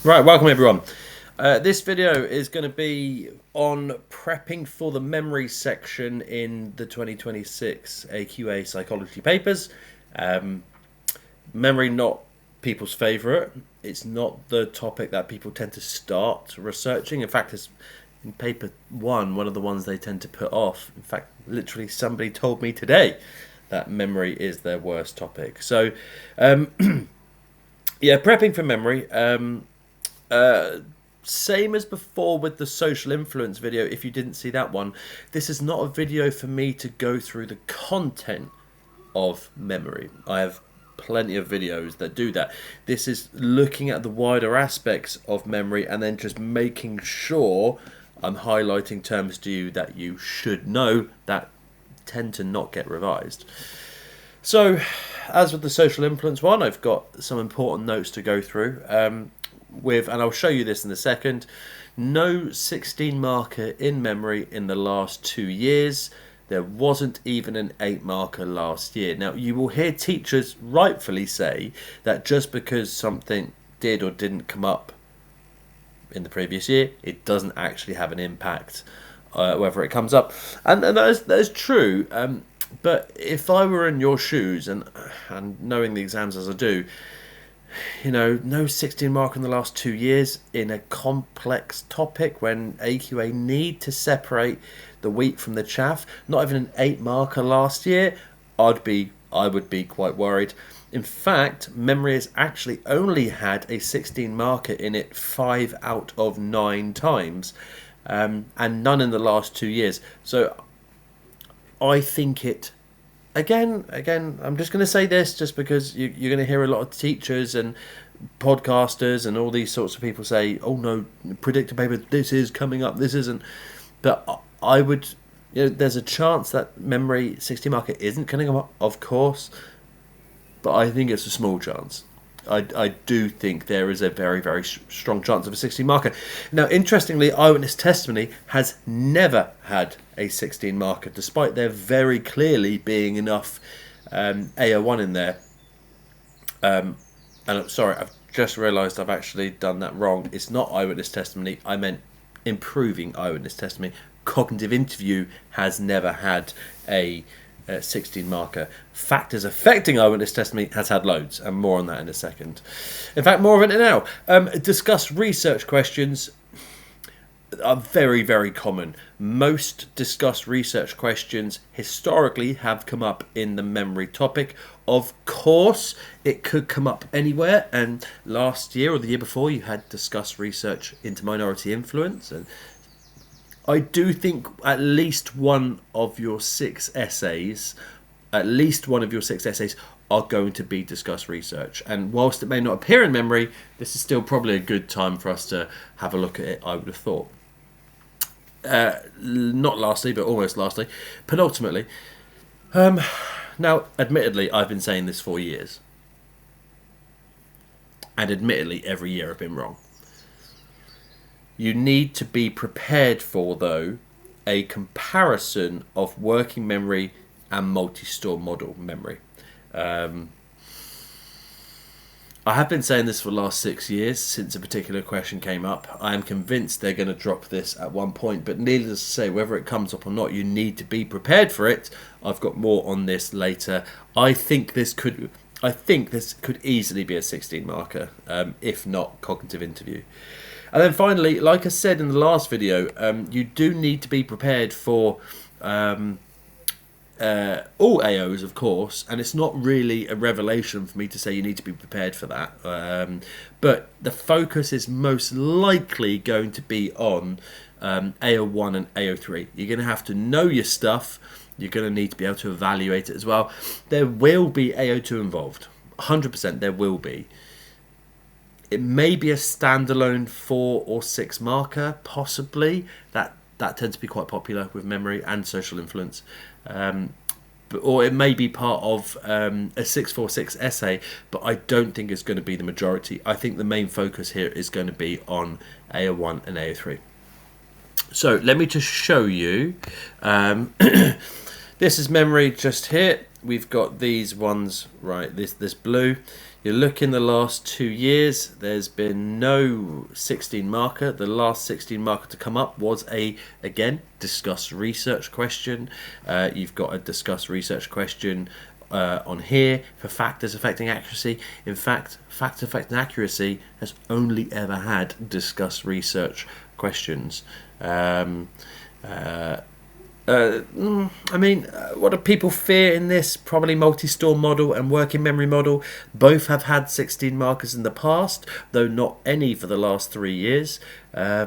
Right, welcome everyone. This video is going to be on prepping for the memory section in the 2026 AQA psychology papers. Memory not people's favourite. It's not the topic that people tend to start researching. In fact, it's in paper one of the ones they tend to put off. In fact, literally somebody told me today that memory is their worst topic. So, yeah, prepping for memory. Same as before with the social influence video. If you didn't see that one, this is not a video for me to go through the content of memory. I have plenty of videos that do that. This is looking at the wider aspects of memory and then just making sure I'm highlighting terms to you that you should know that tend to not get revised. So, as with the social influence one, I've got some important notes to go through. And I'll show you this in a second. No 16 marker in memory in the last 2 years. There wasn't even an 8 marker last year. Now, you will hear teachers rightfully say that just because something did or didn't come up in the previous year, it doesn't actually have an impact whether it comes up. And that is true. But if I were in your shoes and knowing the exams as I do, you know, no 16 mark in the last 2 years in a complex topic when AQA need to separate the wheat from the chaff, not even an 8 marker last year, I would be quite worried. In fact, memory has actually only had a 16 marker in it 5 out of 9 times, and none in the last 2 years. So I think it... Again, I'm just going to say this just because you're going to hear a lot of teachers and podcasters and all these sorts of people say, oh no, predictor paper, this is coming up, this isn't. But I would, there's a chance that memory 60 marker isn't going to come up, of course, but I think it's a small chance. I do think there is a very, very strong chance of a 16 marker. Now, interestingly, Eyewitness Testimony has never had a 16 marker, despite there very clearly being enough AO1 in there. And I'm sorry, I've just realised I've actually done that wrong. It's not Eyewitness Testimony. I meant improving Eyewitness Testimony. Cognitive Interview has never had a 16 marker. Factors affecting Eyewitness Testimony has had loads, and more on that in a second. In fact, more of it now. Discuss research questions are very, very common. Most discussed research questions historically have come up in the memory topic. Of course, it could come up anywhere, and last year or the year before you had discussed research into minority influence, and I do think at least one of your 6 essays are going to be discussed research. And whilst it may not appear in memory, this is still probably a good time for us to have a look at it, I would have thought. Not lastly, but almost lastly, penultimately. Now, admittedly, I've been saying this for years. And admittedly, every year I've been wrong. You need to be prepared for, though, a comparison of working memory and multi-store model memory. I have been saying this for the last 6 years since a particular question came up. I am convinced they're going to drop this at one point, but needless to say, whether it comes up or not, you need to be prepared for it. I've got more on this later. I think this could easily be a 16 marker, if not cognitive interview. And then finally, like I said in the last video, you do need to be prepared for all AOs, of course, and it's not really a revelation for me to say you need to be prepared for that. But the focus is most likely going to be on AO1 and AO3. You're going to have to know your stuff. You're going to need to be able to evaluate it as well. There will be AO2 involved. 100% there will be. It may be a standalone 4 or 6 marker, possibly. That tends to be quite popular with memory and social influence. Or it may be part of a 646 essay, but I don't think it's going to be the majority. I think the main focus here is going to be on AO1 and AO3. So let me just show you. This is memory just here. we've got these ones, right, this blue. You look in the last 2 years, there's been no 16 marker. The last 16 marker to come up was again, discuss research question. You've got a discuss research question on here for factors affecting accuracy. In fact, factors affecting accuracy has only ever had discuss research questions. What do people fear in this? Probably multi-store model and working memory model. Both have had 16 markers in the past, though not any for the last 3 years. I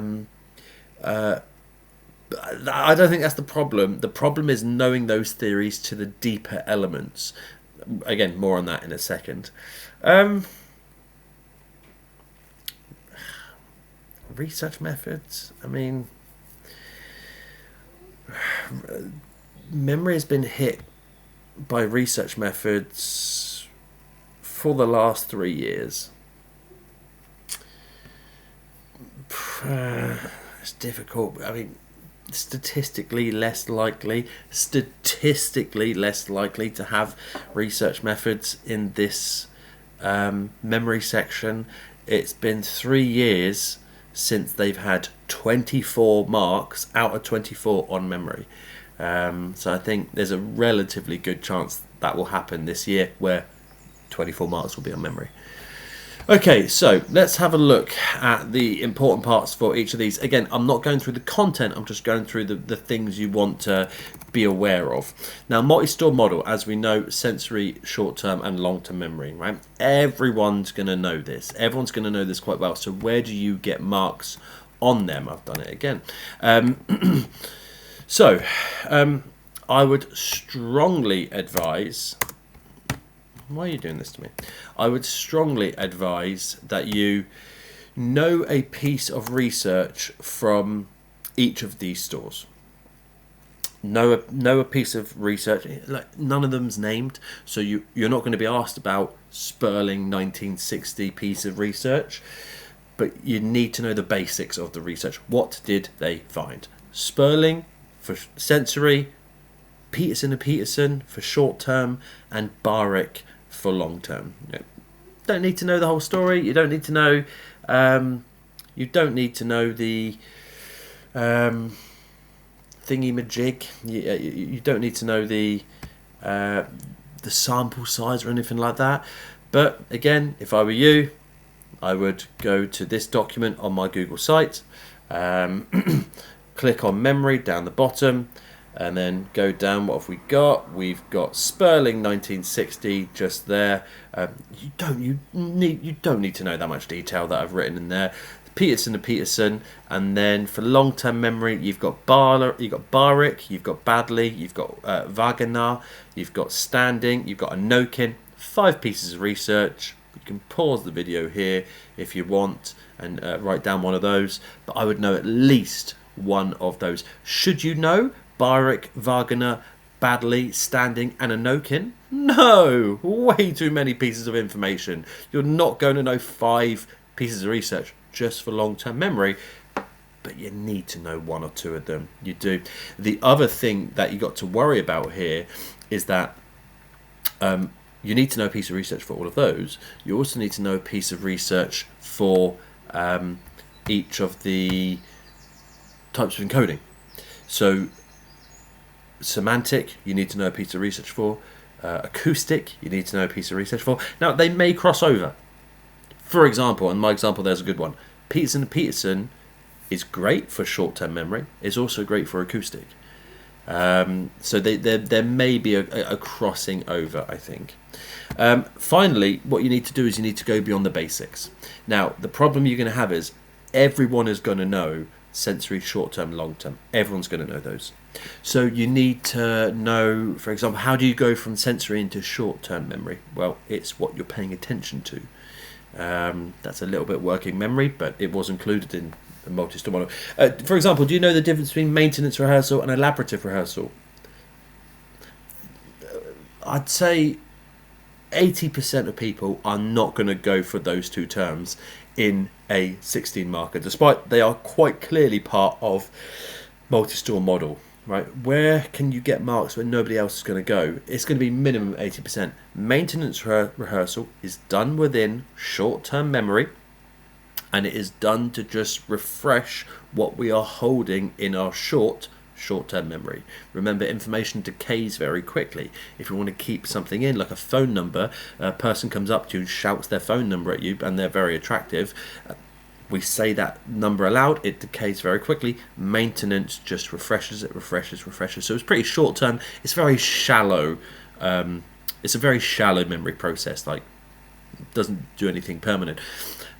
don't think that's the problem. The problem is knowing those theories to the deeper elements. Again, more on that in a second. Research methods. Memory has been hit by research methods for the last 3 years. It's difficult. Statistically less likely to have research methods in this memory section. It's been 3 years since they've had 24 marks out of 24 on memory. So I think there's a relatively good chance that will happen this year, where 24 marks will be on memory. Okay, so let's have a look at the important parts for each of these. Again, I'm not going through the content, I'm just going through the things you want to be aware of. Now, multi-store model, as we know, sensory, short-term and long-term memory, right? Everyone's going to know this. Everyone's going to know this quite well. So where do you get marks on them? I've done it again. I would strongly advise... Why are you doing this to me? I would strongly advise that you know a piece of research from each of these stores. Know a piece of research. Like, none of them's named, so you're not going to be asked about Sperling 1960 piece of research, but you need to know the basics of the research. What did they find? Sperling for sensory, Peterson and Peterson for short term, and Baric for long term. Don't need to know the whole story. You don't need to know. You don't need to know the thingy-majig. You don't need to know the sample size or anything like that. But again, if I were you, I would go to this document on my Google site, click on memory down the bottom, and then go down. What have we got? We've got Sperling 1960 just there. You don't need to know that much detail that I've written in there. Peterson and Peterson, and then for long-term memory, you've got Baric, you've got Badley, you've got Wagener, you've got Standing, you've got Anokin. 5 pieces of research. You can pause the video here if you want and write down one of those, but I would know at least one of those. Should you know Baric, Wagener, Badley, Standing and Anokin? No! Way too many pieces of information. You're not going to know 5 pieces of research just for long-term memory, but you need to know 1 or 2 of them. You do. The other thing that you got to worry about here is that you need to know a piece of research for all of those. You also need to know a piece of research for each of the types of encoding. So semantic, you need to know a piece of research for. Acoustic, you need to know a piece of research for. Now, they may cross over. For example, and my example there's a good one. Peterson and Peterson is great for short-term memory. It's also great for acoustic. So there may be a crossing over, I think. Finally, what you need to do is you need to go beyond the basics. Now, the problem you're going to have is everyone is going to know sensory, short-term, long-term. Everyone's going to know those. So you need to know, for example, how do you go from sensory into short-term memory? Well, it's what you're paying attention to. That's a little bit working memory, but it was included in the multi-store model. For example, do you know the difference between maintenance rehearsal and elaborative rehearsal? I'd say 80% of people are not going to go for those 2 terms in a 16 marker, despite they are quite clearly part of multi-store model. right? Where can you get marks when nobody else is going to go? It's going to be minimum 80%. Maintenance rehearsal is done within short-term memory, and it is done to just refresh what we are holding in our short-term memory. Remember, information decays very quickly. If you want to keep something in, like a phone number, a person comes up to you and shouts their phone number at you, and they're very attractive. We say that number aloud, it decays very quickly. Maintenance just refreshes it, refreshes. So it's pretty short term. It's very shallow. It's a very shallow memory process. Like, doesn't do anything permanent.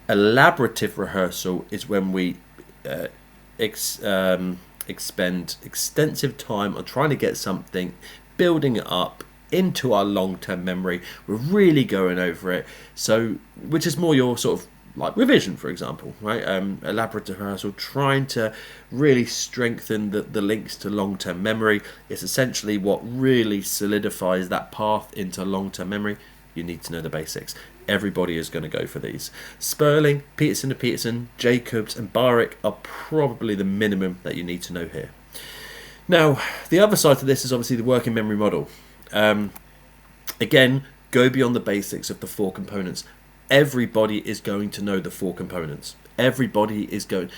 Elaborative rehearsal is when we expend extensive time on trying to get something, building it up into our long-term memory. We're really going over it. So, which is more your sort of like revision, for example, right? Elaborative rehearsal, trying to really strengthen the links to long-term memory. It's essentially what really solidifies that path into long-term memory. You need to know the basics. Everybody is going to go for these. Sperling, Peterson, Jacobs and Baric are probably the minimum that you need to know here. Now, the other side to this is obviously the working memory model. Again, go beyond the basics of the 4 components. Everybody is going to know the 4 components. Everybody is going...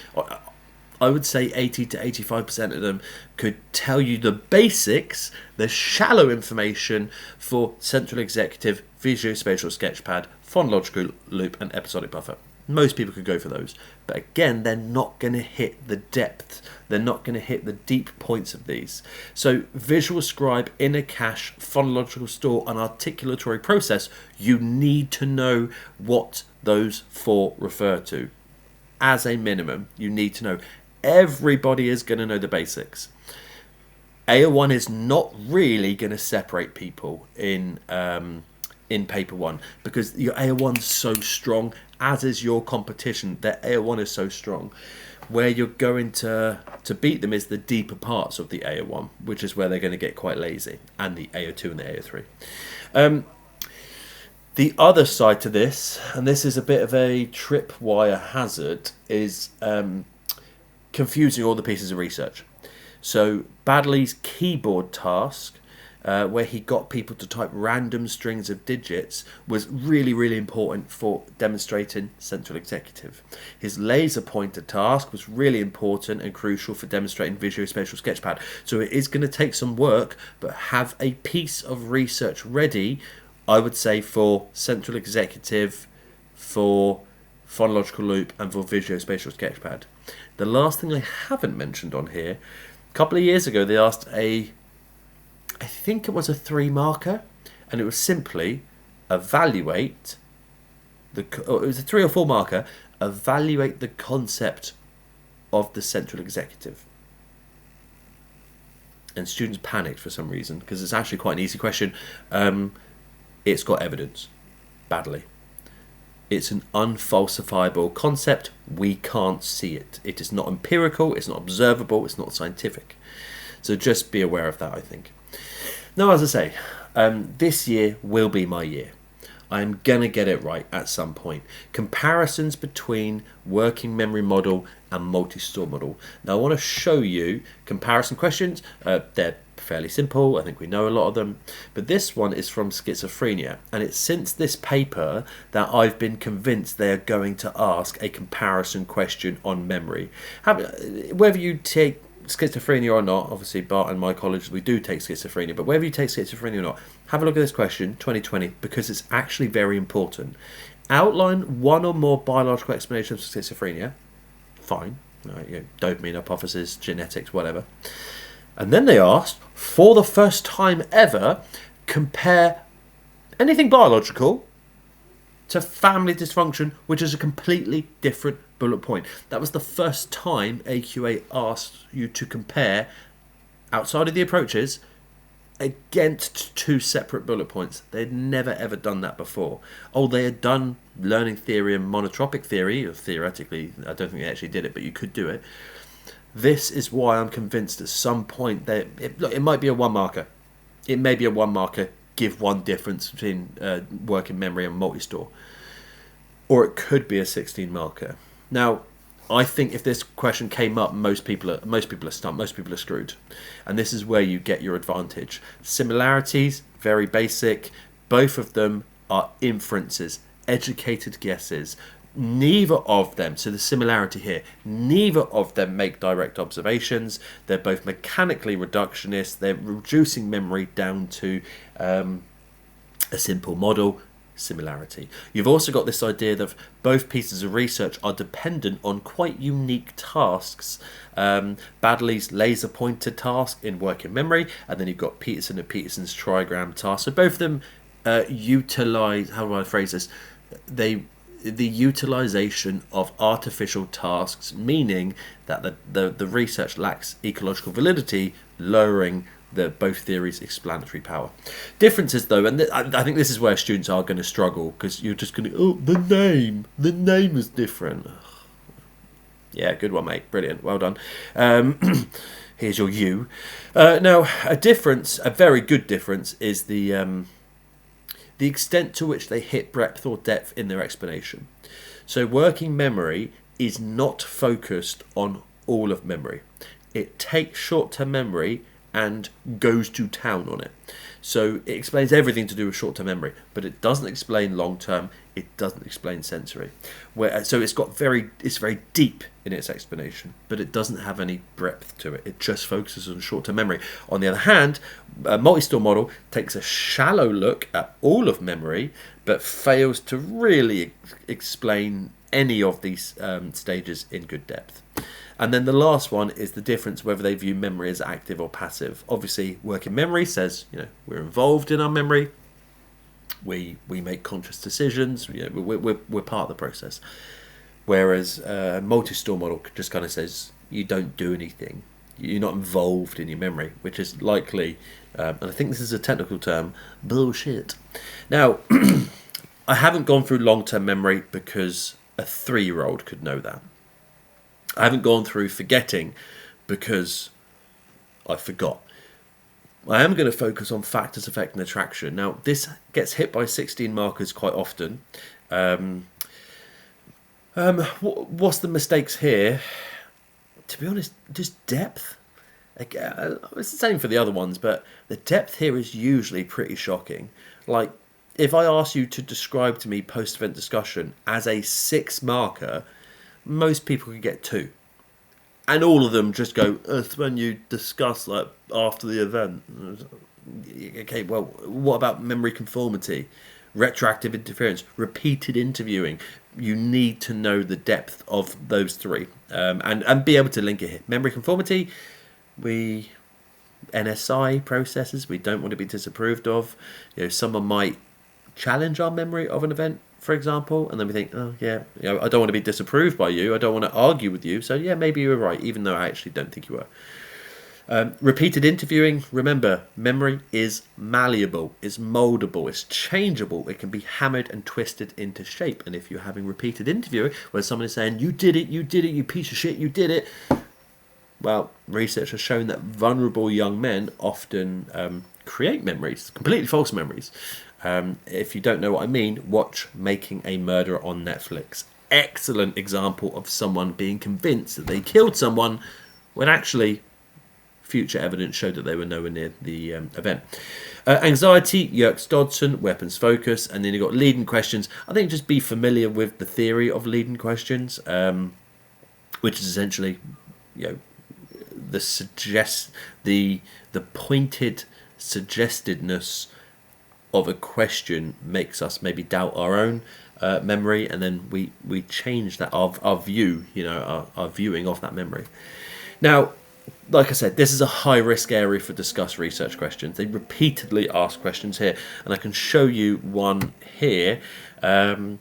I would say 80 to 85% of them could tell you the basics, the shallow information for central executive, visuospatial sketchpad, phonological loop and episodic buffer. Most people could go for those. But again, they're not going to hit the depth. They're not going to hit the deep points of these. So visual scribe, inner cache, phonological store and articulatory process, you need to know what those 4 refer to. As a minimum, you need to know. Everybody is going to know the basics. AO1 is not really going to separate people in paper 1 because your AO1 is so strong, as is your competition. Their AO1 is so strong. Where you're going to beat them is the deeper parts of the AO1, which is where they're going to get quite lazy, and the AO2 and the AO3. The other side to this, and this is a bit of a tripwire hazard, is confusing all the pieces of research. So Baddeley's keyboard task, where he got people to type random strings of digits, was really, really important for demonstrating central executive. His laser pointer task was really important and crucial for demonstrating visuospatial sketchpad. So it is going to take some work, but have a piece of research ready, I would say, for central executive, for phonological loop and for visuospatial sketchpad. The last thing I haven't mentioned on here, a couple of years ago they asked I think it was a 3 marker, and it was simply evaluate it was a 3 or 4 marker, evaluate the concept of the central executive. And students panicked for some reason, because it's actually quite an easy question. It's got evidence, badly. It's an unfalsifiable concept. We can't see it. It is not empirical, it's not observable, it's not scientific. So just be aware of that, I think. Now, as I say, this year will be my year. I'm going to get it right at some point. Comparisons between working memory model and multi-store model. Now, I want to show you comparison questions. They're fairly simple. I think we know a lot of them. But this one is from schizophrenia. And it's since this paper that I've been convinced they are going to ask a comparison question on memory. Whether you take schizophrenia or not, obviously Bart and my college, we do take schizophrenia, but whether you take schizophrenia or not, have a look at this question, 2020, because it's actually very important. Outline 1 or more biological explanations for schizophrenia. Fine. Right, dopamine hypothesis, genetics, whatever. And then they asked, for the first time ever, compare anything biological to family dysfunction, which is a completely different bullet point. That was the first time AQA asked you to compare, outside of the approaches, against 2 separate bullet points. They'd never ever done that before. Oh, they had done learning theory and monotropic theory, or theoretically, I don't think they actually did it, but you could do it. This is why I'm convinced at some point that it might be a 1 marker. It may be a 1 marker, give 1 difference between working memory and multi-store. Or it could be a 16 marker. Now, I think if this question came up, most people are stumped. Most people are screwed, and this is where you get your advantage. Similarities, very basic. Both of them are inferences, educated guesses. Neither of them, so the similarity here, neither of them make direct observations. They're both mechanically reductionist. They're reducing memory down to a simple model. Similarity. You've also got this idea that both pieces of research are dependent on quite unique tasks. Baddeley's laser pointer task in working memory, and then you've got Peterson and Peterson's trigram task. So both of them utilize, how do I phrase this? The utilization of artificial tasks, meaning that the research lacks ecological validity, lowering both theories' explanatory power. Differences, though, and I think this is where students are going to struggle, because you're just going to, oh, the name is different. Yeah, good one, mate. Brilliant. Well done. Here's your U. Now, a very good difference, is the extent to which they hit breadth or depth in their explanation. So working memory is not focused on all of memory. It takes short-term memory and goes to town on it. So it explains everything to do with short-term memory, but it doesn't explain long-term. It doesn't explain sensory. So it's very deep in its explanation, but it doesn't have any breadth to it. It just focuses on short-term memory. On the other hand, a multi-store model takes a shallow look at all of memory, but fails to really explain any of these stages in good depth. And then the last one is the difference whether they view memory as active or passive. Obviously, working memory says, we're involved in our memory. We make conscious decisions. We're part of the process. Whereas a multi-store model just kind of says you don't do anything. You're not involved in your memory, which is likely, and I think this is a technical term, bullshit. Now, I haven't gone through long-term memory because a 3-year-old could know that. I haven't gone through forgetting because I forgot. I am going to focus on factors affecting attraction. Now, this gets hit by 16 markers quite often. What's the mistakes here? To be honest, just depth. It's the same for the other ones, but the depth here is usually pretty shocking. Like, if I ask you to describe to me post-event discussion as a 6 marker, most people can get 2. And all of them just go, it's when you discuss like after the event. Okay, well, what about memory conformity, retroactive interference, repeated interviewing? You need to know the depth of those 3 and be able to link it here. Memory conformity, NSI processes, we don't want to be disapproved of. Someone might challenge our memory of an event, for example, and then we think, oh yeah, I don't want to be disapproved by you, I don't want to argue with you, so yeah, maybe you were right, even though I actually don't think you were. Repeated interviewing, remember, memory is malleable, it's moldable, it's changeable, it can be hammered and twisted into shape. And if you're having repeated interviewing where someone is saying, you did it, you piece of shit, you did it, well, research has shown that vulnerable young men often create memories, completely false memories. If you don't know what I mean, watch Making a Murderer on Netflix. Excellent example of someone being convinced that they killed someone when actually future evidence showed that they were nowhere near the event. Anxiety, Yerkes Dodson, weapons focus, and then you've got leading questions. I think just be familiar with the theory of leading questions, which is essentially, the pointed suggestedness of a question makes us maybe doubt our own memory, and then we change that our view, our viewing of that memory. Now, like I said, this is a high-risk area for discuss research questions. They repeatedly ask questions here, and I can show you one here. I'm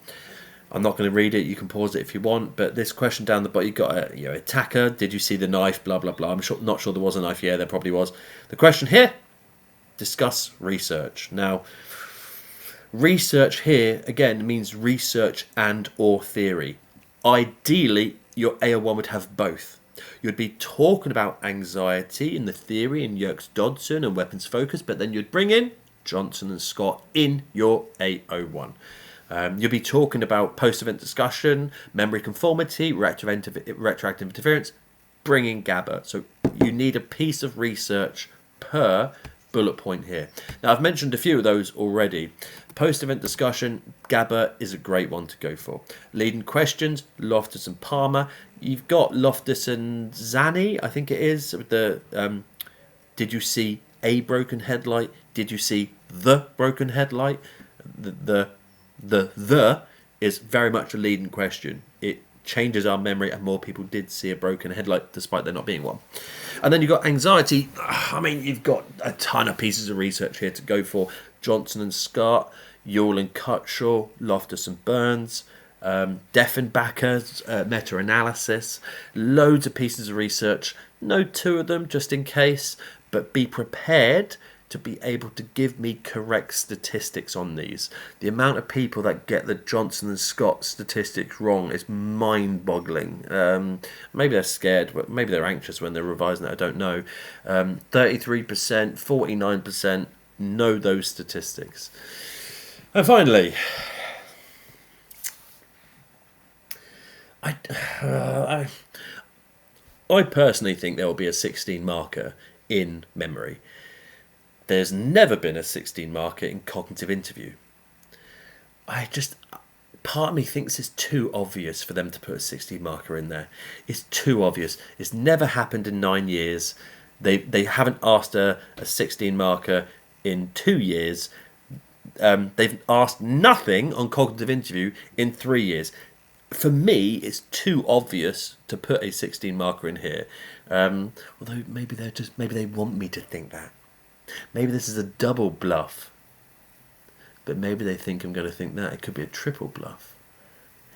not going to read it. You can pause it if you want. But this question down the bottom, you got a attacker. Did you see the knife? Blah blah blah. I'm not sure there was a knife. Yeah, there probably was. The question here: discuss research. Now, research here again means research and or theory. Ideally, your AO1 would have both. You'd be talking about anxiety in the theory in Yerkes Dodson and weapons focus, but then you'd bring in Johnson and Scott in your AO1. You'll be talking about post-event discussion, memory conformity, retroactive interference, bringing GABA. So you need a piece of research per bullet point here. Now, I've mentioned a few of those already. Post-event discussion, GABA is a great one to go for. Leading questions, Loftus and Palmer. You've got Loftus and Zani, I think it is. The did you see a broken headlight? Did you see the broken headlight? The is very much a leading question. It changes our memory, and more people did see a broken headlight despite there not being one. And then you've got anxiety. I mean, you've got a ton of pieces of research here to go for. Johnson and Scott, Yule and Cutshaw, Loftus and Burns, Deffenbacker's meta-analysis, loads of pieces of research. No two of them just in case, but be prepared to be able to give me correct statistics on these. The amount of people that get the Johnson and Scott statistics wrong is mind-boggling. Maybe they're scared, but maybe they're anxious when they're revising it, I don't know. 33%, 49% know those statistics. And finally, I personally think there will be a 16 marker in memory. There's never been a 16 marker in cognitive interview. Part of me thinks it's too obvious for them to put a 16 marker in there. It's too obvious. It's never happened in 9 years. They haven't asked a 16 marker in 2 years. They've asked nothing on cognitive interview in 3 years. For me, it's too obvious to put a 16 marker in here. Although maybe they want me to think that. Maybe this is a double bluff. But maybe they think I'm going to think that. It could be a triple bluff.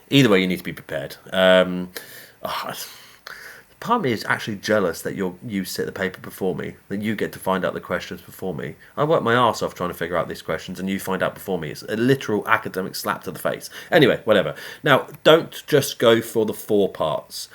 Either way, you need to be prepared. Part of me is actually jealous that you sit the paper before me, that you get to find out the questions before me. I work my arse off trying to figure out these questions, and you find out before me. It's a literal academic slap to the face. Anyway, whatever. Now, don't just go for the 4 parts.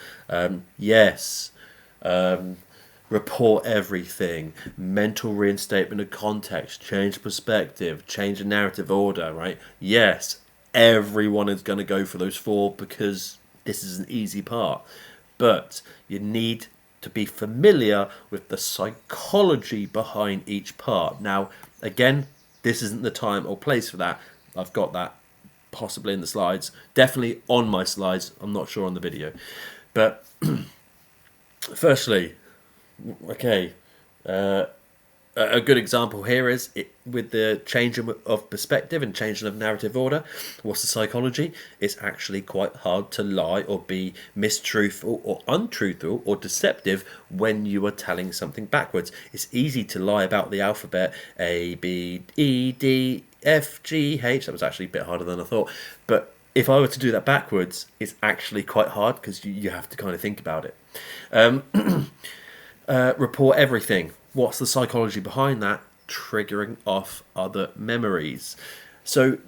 Report everything, mental reinstatement of context, change perspective, change the narrative order, right? Yes, everyone is going to go for those 4 because this is an easy part. But you need to be familiar with the psychology behind each part. Now, again, this isn't the time or place for that. I've got that possibly in the slides. Definitely on my slides. I'm not sure on the video. But firstly, okay, a good example here is with the change of perspective and changing of narrative order. What's the psychology? It's actually quite hard to lie or be mistruthful or untruthful or deceptive when you are telling something backwards. It's easy to lie about the alphabet, A, B, E, D, F, G, H. That was actually a bit harder than I thought. But if I were to do that backwards, it's actually quite hard because you have to kind of think about it. Report everything. What's the psychology behind that? Triggering off other memories. So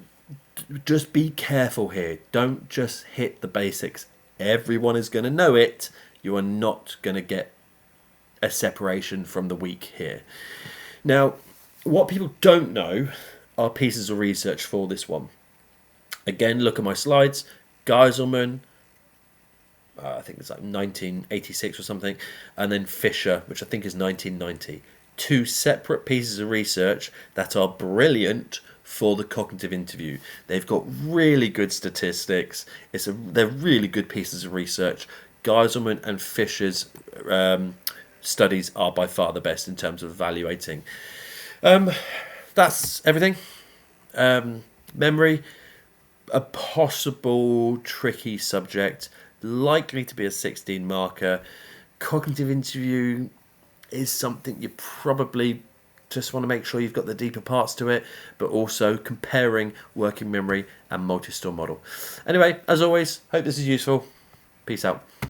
just be careful here. Don't just hit the basics. Everyone is going to know it. You are not going to get a separation from the weak here. Now, what people don't know are pieces of research for this one. Again, look at my slides. Geiselman, I think it's like 1986 or something, and then Fisher, which I think is 1990. 2 separate pieces of research that are brilliant for the cognitive interview. They've got really good statistics. They're really good pieces of research. Geiselman and Fisher's studies are by far the best in terms of evaluating. That's everything. Memory, a possible tricky subject. Likely to be a 16 marker. Cognitive interview is something you probably just want to make sure you've got the deeper parts to it, but also comparing working memory and multi-store model. Anyway, as always, hope this is useful. Peace out.